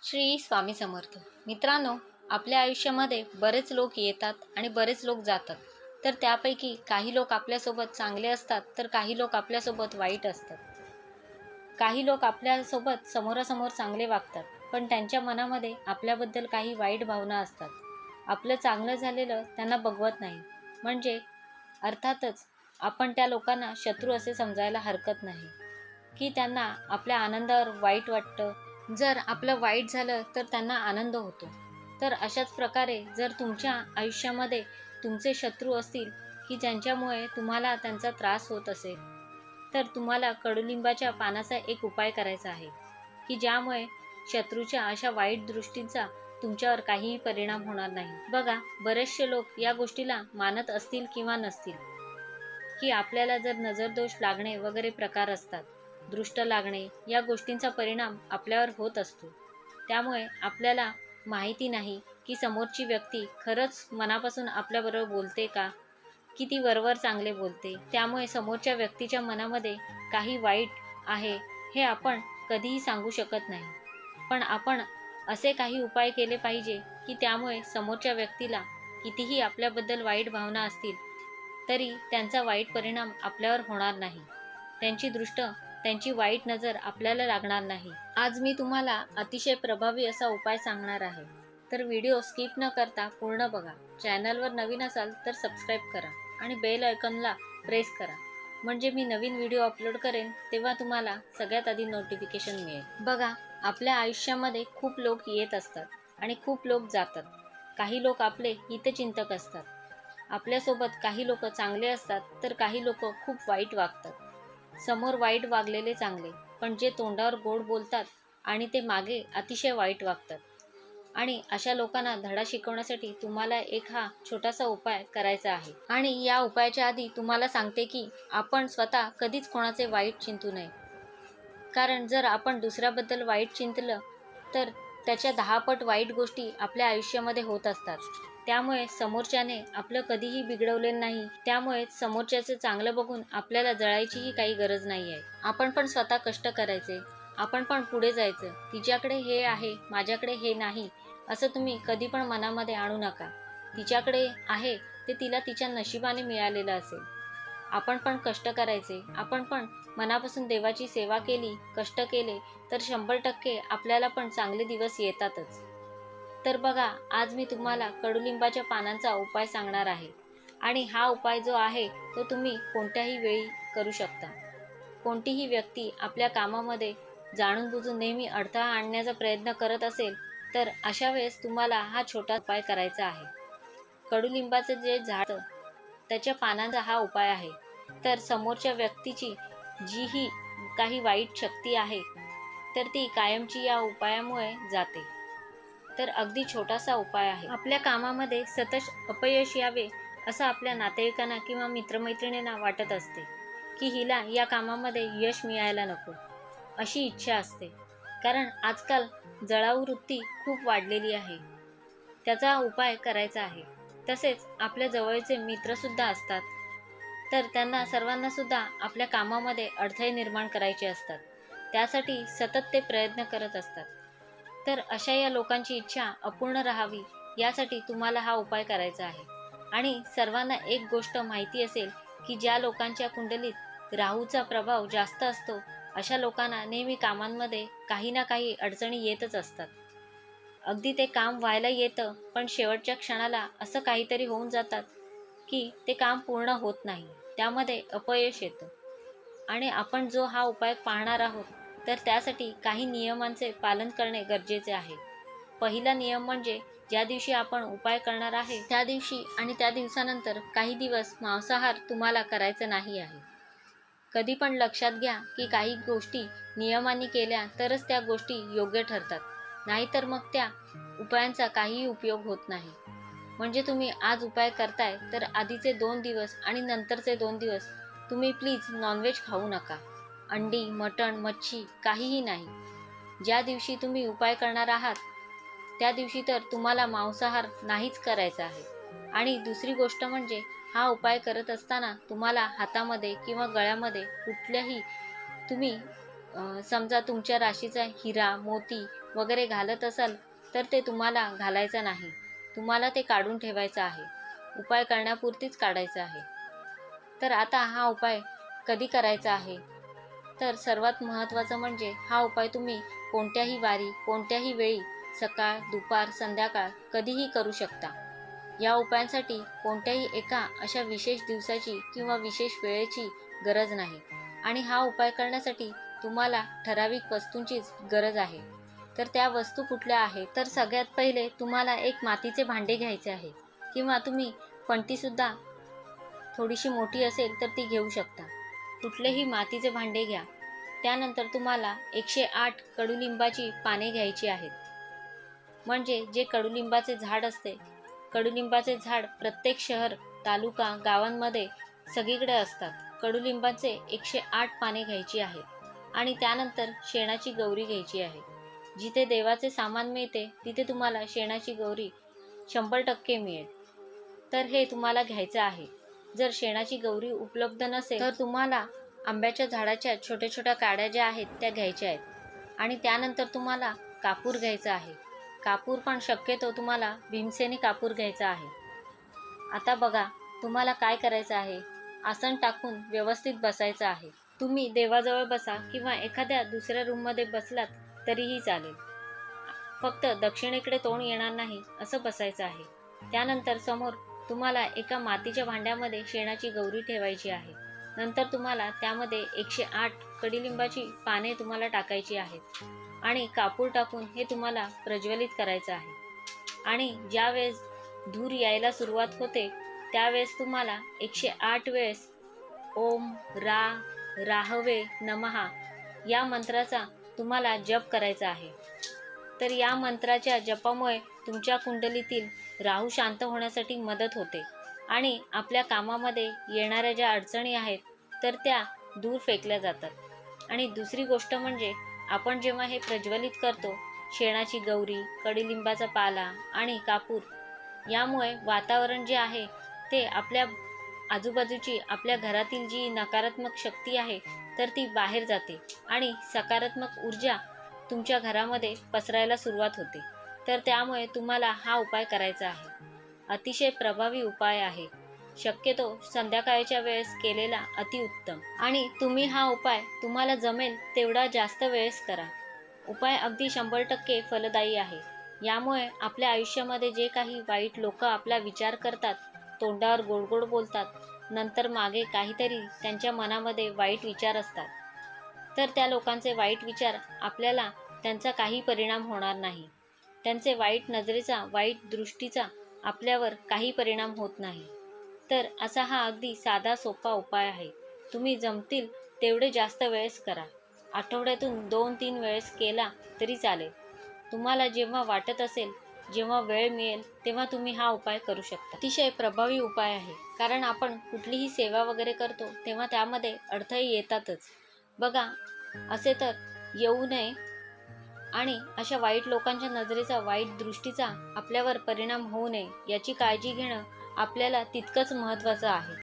श्री स्वामी समर्थ. मित्रांनो, आपल्या आयुष्यामध्ये बरेच लोक येतात आणि बरेच लोक जातात. तर त्यापैकी काही लोक आपल्यासोबत चांगले असतात, तर काही लोक आपल्यासोबत वाईट असतात. काही लोक आपल्यासोबत समोरासमोर चांगले वागतात, पण त्यांच्या मनामध्ये आपल्याबद्दल काही वाईट भावना असतात. आपलं चांगलं झालेलं त्यांना बघवत नाही. म्हणजे अर्थातच आपण त्या लोकांना शत्रू असे समजायला हरकत नाही, की त्यांना आपल्या आनंदावर वाईट वाटतं. जर आपलं वाईट झालं तर त्यांना आनंद होतो. तर अशाच प्रकारे जर तुमच्या आयुष्यामध्ये तुमचे शत्रू असतील, की ज्यांच्यामुळे तुम्हाला त्यांचा त्रास होत असेल, तर तुम्हाला कडुलिंबाच्या पानाचा एक उपाय करायचा आहे, की ज्यामुळे शत्रूच्या अशा वाईट दृष्टींचा तुमच्यावर काहीही परिणाम होणार नाही. बघा, बरेचसे लोक या गोष्टीला मानत असतील किंवा नसतील, की आपल्याला जर नजरदोष लागणे वगैरे प्रकार असतात, दृष्ट लागणे, या गोष्टींचा परिणाम आपल्यावर होत असतो. त्यामुळे आपल्याला माहिती नाही की समोरची व्यक्ती खरंच मनापासून आपल्याबरोबर बोलते का, की ती वरवर चांगले बोलते. त्यामुळे समोरच्या व्यक्तीच्या मनामध्ये काही वाईट आहे हे आपण कधीही सांगू शकत नाही. पण आपण असे काही उपाय केले पाहिजे, की त्यामुळे समोरच्या व्यक्तीला कितीही आपल्याबद्दल वाईट भावना असतील तरी त्यांचा वाईट परिणाम आपल्यावर होणार नाही. त्यांची दृष्ट, त्यांची वाईट नजर आपल्याला लागणार नाही. आज मी तुम्हाला अतिशय प्रभावी असा उपाय सांगणार आहे. तर व्हिडिओ स्किप न करता पूर्ण बघा. चॅनलवर नवीन असाल तर सबस्क्राईब करा आणि बेल आयकॉनला प्रेस करा, म्हणजे मी नवीन व्हिडिओ अपलोड करेन तेव्हा तुम्हाला सगळ्यात आधी नोटिफिकेशन मिळेल. बघा, आपल्या आयुष्यामध्ये खूप लोक येत असतात आणि खूप लोक जातात. काही लोक आपले हितचिंतक असतात. आपल्यासोबत काही लोक चांगले असतात, तर काही लोक खूप वाईट वागतात. समोर वाईट वागलेले चांगले, पण जे तोंडावर गोड बोलतात आणि ते मागे अतिशय वाईट वागतात. आणि अशा लोकांना धडा शिकवण्यासाठी तुम्हाला एक हा छोटासा उपाय करायचा आहे. आणि या उपायाच्या आधी तुम्हाला सांगते की आपण स्वतः कधीच कोणाचे वाईट चिंतू नये. कारण जर आपण दुसऱ्याबद्दल वाईट चिंतलं तर त्याच्या 10 पट वाईट गोष्टी आपल्या आयुष्यामध्ये होत असतात. त्यामुळे समोरच्याने आपलं कधीही बिघडवलेलं नाही. त्यामुळे समोरच्याचं चांगलं बघून आपल्याला जळायचीही काही गरज नाही आहे. आपण पण स्वतः कष्ट करायचे, आपण पण पुढे जायचं. तिच्याकडे हे आहे, माझ्याकडे हे नाही, असं तुम्ही कधी पण मनामध्ये आणू नका. तिच्याकडे आहे ते तिला तिच्या नशिबाने मिळालेलं असेल. आपण पण कष्ट करायचे, आपण पण मनापासून देवाची सेवा केली, कष्ट केले, तर 100% आपल्याला पण चांगले दिवस येतातच. तर बघा, आज मी तुम्हाला कडुलिंबाच्या पानांचा उपाय सांगणार आहे. आणि हा उपाय जो आहे तो तुम्ही कोणत्याही वेळी करू शकता. कोणतीही व्यक्ती आपल्या कामामध्ये जाणून बुजून नेहमी अडथळा आणण्याचा प्रयत्न करत असेल, तर अशा वेळेस तुम्हाला हा छोटा उपाय करायचा आहे. कडुलिंबाचं जे झाड, त्याच्या पानांचा हा उपाय आहे. तर समोरच्या व्यक्तीची जीही काही वाईट शक्ती आहे, तर ती कायमची या उपायामुळे जाते. तर अगदी छोटासा उपाय आहे. आपल्या कामामध्ये सतत अपयश यावे असं आपल्या नातेवाईकांना किंवा मित्रमैत्रिणींना वाटत असते, की हिला या कामामध्ये यश मिळायला नको, अशी इच्छा असते. कारण आजकाल जळाऊ वृत्ती खूप वाढलेली आहे. त्याचा उपाय करायचा आहे. तसेच आपल्या जवळचे मित्रसुद्धा असतात, तर त्यांना सर्वांनासुद्धा आपल्या कामामध्ये अडथळे निर्माण करायचे असतात. त्यासाठी सतत ते प्रयत्न करत असतात. तर अशा या लोकांची इच्छा अपूर्ण राहावी, यासाठी तुम्हाला हा उपाय करायचा आहे. आणि सर्वांना एक गोष्ट माहिती असेल, की ज्या लोकांच्या कुंडलीत राहूचा प्रभाव जास्त असतो, अशा लोकांना नेहमी कामांमध्ये काही ना काही अडचणी येतच असतात. अगदी ते काम व्हायला येतं, पण शेवटच्या क्षणाला असं काहीतरी होऊन जातात, की ते काम पूर्ण होत नाही. त्यामध्ये अपयश येतं. आणि आपण जो हा उपाय पाहणार आहोत, तर त्यासाठी काही नियमांचे पालन करणे गरजेचे आहे. पहिला नियम म्हणजे ज्या दिवशी आपण उपाय करणार आहे त्या दिवशी आणि त्या दिवसानंतर काही दिवस मांसाहार तुम्हाला करायचा नाही आहे. कधी पण लक्षात घ्या, की काही गोष्टी नियमांनी केल्या तरच त्या गोष्टी योग्य ठरतात, नाहीतर मग त्या उपायांचा काहीही उपयोग होत नाही. म्हणजे तुम्ही आज उपाय करताय, तर आधीचे 2 दिवस आणि नंतरचे 2 दिवस तुम्ही प्लीज नॉनव्हेज खाऊ नका. अंडी, मटण, मच्छी काहीही नाही. ज्या दिवशी तुम्ही उपाय करणार आहात त्या दिवशी तर तुम्हाला मांसाहार नाहीच करायचा आहे. आणि दुसरी गोष्ट म्हणजे हा उपाय करत असताना तुम्हाला हातामध्ये किंवा गळ्यामध्ये कुठल्याही तुम्ही समजा तुमच्या राशीचा हिरा मोती वगैरे घालत असाल तर ते तुम्हाला घालायचं नाही, तुम्हाला ते काढून ठेवायचं आहे. उपाय करण्यापुरतीच काढायचं आहे. तर आता हा उपाय कधी करायचा आहे, तर सर्वात महत्त्वाचं म्हणजे हा उपाय तुम्ही कोणत्याही वारी कोणत्याही वेळी सकाळ दुपार संध्याकाळ कधीही करू शकता. या उपायांसाठी कोणत्याही एका अशा विशेष दिवसाची किंवा विशेष वेळेची गरज नाही आणि हा उपाय करण्यासाठी तुम्हाला ठराविक वस्तूंचीच गरज आहे. तर त्या वस्तू कुठल्या आहेत, तर सगळ्यात पहिले तुम्हाला एक मातीचे भांडे घ्यायचे आहे किंवा तुम्ही पणतीसुद्धा थोडीशी मोठी असेल तर ती घेऊ शकता. कुठलेही मातीचे भांडे घ्या. त्यानंतर तुम्हाला 108 कडुलिंबाची पाने घ्यायची आहेत. म्हणजे जे कडुलिंबाचे झाड असते, कडुलिंबाचे झाड प्रत्येक शहर तालुका गावांमध्ये सगळीकडे असतात. कडुलिंबाचे 108 पाने घ्यायची आहेत आणि त्यानंतर शेणाची गौरी घ्यायची आहे. जिथे देवाचे सामान मिळते तिथे तुम्हाला शेणाची गौरी 100% मिळेल. तर हे तुम्हाला घ्यायचं आहे. जर शेणाची गौरी उपलब्ध नसेल तर तुम्हाला आंब्याच्या झाडाच्या छोट्या छोट्या काड्या ज्या आहेत त्या घ्यायच्या आहेत आणि त्यानंतर तुम्हाला कापूर घ्यायचा आहे. कापूर पण शक्यतो तुम्हाला भीमसेनी कापूर घ्यायचा आहे. आता बघा तुम्हाला काय करायचं आहे. आसन टाकून व्यवस्थित बसायचं आहे. तुम्ही देवाजवळ बसा किंवा एखाद्या दुसऱ्या रूममध्ये बसलात तरीही चालेल. फक्त दक्षिणेकडे तोंड येणार नाही असं बसायचं आहे. त्यानंतर समोर तुम्हाला एका मातीच्या भांड्यामध्ये शेणाची गौरी ठेवायची आहे. नंतर तुम्हाला त्यामध्ये 108 कडुलिंबाची पाने तुम्हाला टाकायची आहेत आणि कापूर टाकून हे तुम्हाला प्रज्वलित करायचं आहे. आणि ज्यावेळेस धूर यायला सुरुवात होते त्यावेळेस तुम्हाला 108 वेळेस ओम रा राहवे नमहा या मंत्राचा तुम्हाला जप करायचा आहे. तर या मंत्राच्या जपामुळे तुमच्या कुंडलीतील राहू शांत होण्यासाठी मदत होते आणि आपल्या कामामध्ये येणाऱ्या ज्या अडचणी आहेत तर त्या दूर फेकल्या जातात. आणि दुसरी गोष्ट म्हणजे आपण जेव्हा हे प्रज्वलित करतो शेणाची गौरी कडुलिंबाचा पाला आणि कापूर, यामुळे वातावरण जे आहे ते आपल्या आजूबाजूची आपल्या घरातील जी नकारात्मक शक्ती आहे तर ती बाहेर जाते आणि सकारात्मक ऊर्जा तुमच्या घरामध्ये पसरायला सुरुवात होते. तर त्यामुळे तुम्हाला हा उपाय करायचा आहे. अतिशय प्रभावी उपाय आहे. शक्यतो संध्याकाळच्या वेळेस केलेला अतिउत्तम. आणि तुम्ही हा उपाय तुम्हाला जमेल तेवढा जास्त वेळेस करा. उपाय अगदी 100% फलदायी आहे. यामुळे आपल्या आयुष्यामध्ये जे काही वाईट लोक आपला विचार करतात, तोंडावर गोड गोड बोलतात, नंतर मागे काहीतरी त्यांच्या मनामध्ये वाईट विचार असतात, तर त्या लोकांचे वाईट विचार आपल्याला त्यांचा काही परिणाम होणार नाही. त्यांचे वाईट नजरेचा वाईट दृष्टीचा आपल्यावर काही परिणाम होत नाही. तर असा हा अगदी साधा सोपा उपाय आहे. तुम्ही जमतील तेवढे जास्त वेळेस करा. आठवड्यातून 2-3 वेळेस केला तरी चालेल. तुम्हाला जेव्हा वाटत असेल, जेव्हा वेळ मिळेल तेव्हा तुम्ही हा उपाय करू शकता. अतिशय प्रभावी उपाय आहे. कारण आपण कुठलीही सेवा वगैरे करतो तेव्हा त्यामध्ये अडथळे येतातच. बघा, असे तर येऊ नये आणि अशा वाईट लोकांच्या नजरेचा वाईट दृष्टीचा आपल्यावर परिणाम होऊ नये याची काळजी घेणं आपल्याला तितकंच महत्त्वाचं आहे.